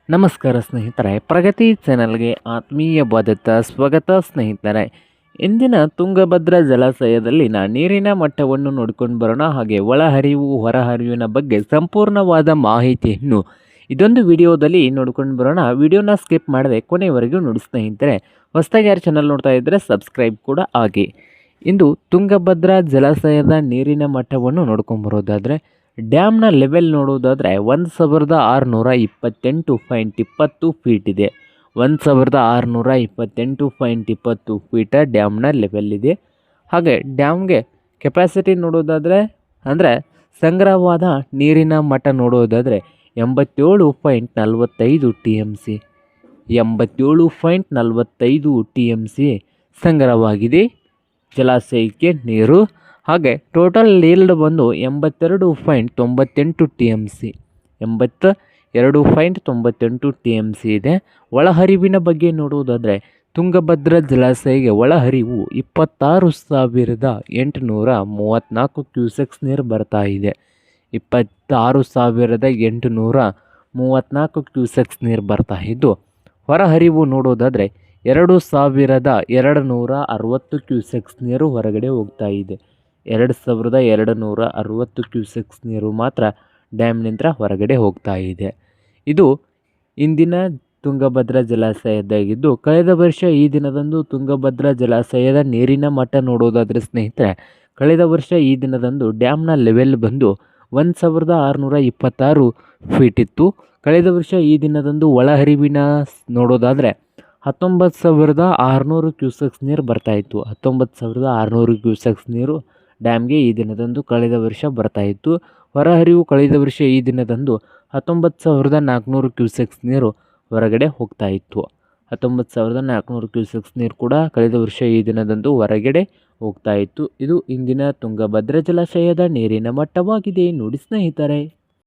ನಮಸ್ಕಾರ ಸ್ನೇಹಿತರೆ, ಪ್ರಗತಿ ಚಾನಲ್ಗೆ ಆತ್ಮೀಯವಾದ ಸ್ವಾಗತ ಸ್ನೇಹಿತರೆ. ಇಂದಿನ ತುಂಗಭದ್ರಾ ಜಲಾಶಯದಲ್ಲಿನ ನೀರಿನ ಮಟ್ಟವನ್ನು ನೋಡಿಕೊಂಡು ಬರೋಣ. ಹಾಗೆ ಒಳಹರಿವು ಹೊರಹರಿವಿನ ಬಗ್ಗೆ ಸಂಪೂರ್ಣವಾದ ಮಾಹಿತಿಯನ್ನು ಇದೊಂದು ವಿಡಿಯೋದಲ್ಲಿ ನೋಡ್ಕೊಂಡು ಬರೋಣ. ವಿಡಿಯೋನ ಸ್ಕಿಪ್ ಮಾಡದೆ ಕೊನೆಯವರೆಗೂ ನೋಡಿ ಸ್ನೇಹಿತರೆ. ಹೊಸದಾಗಿ ಯಾರು ಚಾನಲ್ ನೋಡ್ತಾ ಇದ್ದರೆ ಸಬ್ಸ್ಕ್ರೈಬ್ ಕೂಡ ಆಗಿ. ಇಂದು ತುಂಗಭದ್ರಾ ಜಲಾಶಯದ ನೀರಿನ ಮಟ್ಟವನ್ನು ನೋಡ್ಕೊಂಬರೋದಾದರೆ, ಡ್ಯಾಮ್ನ ಲೆವೆಲ್ ನೋಡೋದಾದರೆ 1628.20 ಫೀಟ್ ಇದೆ. 1628.20 ಫೀಟ ಡ್ಯಾಮ್ನ ಲೆವೆಲ್ ಇದೆ. ಹಾಗೆ ಡ್ಯಾಮ್ಗೆ ಕೆಪಾಸಿಟಿ ನೋಡೋದಾದರೆ ಅಂದರೆ ಸಂಗ್ರಹವಾದ ನೀರಿನ ಮಟ್ಟ ನೋಡೋದಾದರೆ 87.45 TMC 87.45 TMC ಸಂಗ್ರಹವಾಗಿದೆ ಜಲಾಶಯಕ್ಕೆ ನೀರು. ಹಾಗೆ ಟೋಟಲ್ ಈಲ್ಡ್ ಬಂದು 82.98 TMC 82.98 TMC ಇದೆ. ಒಳಹರಿವಿನ ಬಗ್ಗೆ ನೋಡುವುದಾದರೆ ತುಂಗಭದ್ರಾ ಜಲಾಶಯಕ್ಕೆ ಒಳಹರಿವು 26,834 ಕ್ಯೂಸೆಕ್ಸ್ ನೀರು ಬರ್ತಾ ಇದೆ. 26,834 ಕ್ಯೂಸೆಕ್ಸ್ ನೀರು ಬರ್ತಾ ಇದ್ದು, ಹೊರಹರಿವು ನೋಡೋದಾದರೆ 2,260 ಕ್ಯೂಸೆಕ್ಸ್ ನೀರು ಹೊರಗಡೆ ಹೋಗ್ತಾ ಇದೆ. 2,260 ಕ್ಯೂಸೆಕ್ಸ್ ನೀರು ಮಾತ್ರ ಡ್ಯಾಮ್ನಿಂದ ಹೊರಗಡೆ ಹೋಗ್ತಾ ಇದೆ. ಇದು ಇಂದಿನ ತುಂಗಭದ್ರಾ ಜಲಾಶಯದಾಗಿದ್ದು, ಕಳೆದ ವರ್ಷ ಈ ದಿನದಂದು ತುಂಗಭದ್ರಾ ಜಲಾಶಯದ ನೀರಿನ ಮಟ್ಟ ನೋಡೋದಾದರೆ ಸ್ನೇಹಿತರೆ, ಕಳೆದ ವರ್ಷ ಈ ದಿನದಂದು ಡ್ಯಾಮ್ನ ಲೆವೆಲ್ ಬಂದು 1,626 ಫೀಟ್ ಇತ್ತು. ಕಳೆದ ವರ್ಷ ಈ ದಿನದಂದು ಒಳಹರಿವಿನ ನೋಡೋದಾದರೆ 19,600 ಕ್ಯೂಸೆಕ್ಸ್ ನೀರು ಬರ್ತಾಯಿತ್ತು. 19,600 ಕ್ಯೂಸೆಕ್ಸ್ ನೀರು ಡ್ಯಾಮ್ಗೆ ಈ ದಿನದಂದು ಕಳೆದ ವರ್ಷ ಬರ್ತಾಯಿತ್ತು. ಹೊರಹರಿವು ಕಳೆದ ವರ್ಷ ಈ ದಿನದಂದು 19,400 ಕ್ಯೂಸೆಕ್ಸ್ ನೀರು ಹೊರಗಡೆ ಹೋಗ್ತಾಯಿತ್ತು. 19,400 ಕ್ಯೂಸೆಕ್ಸ್ ನೀರು ಕೂಡ ಕಳೆದ ವರ್ಷ ಈ ದಿನದಂದು ಹೊರಗಡೆ ಹೋಗ್ತಾಯಿತ್ತು. ಇದು ಇಂದಿನ ತುಂಗಭದ್ರಾ ಜಲಾಶಯದ ನೀರಿನ ಮಟ್ಟವಾಗಿದೆ ನೋಡಿ ಸ್ನೇಹಿತರೆ.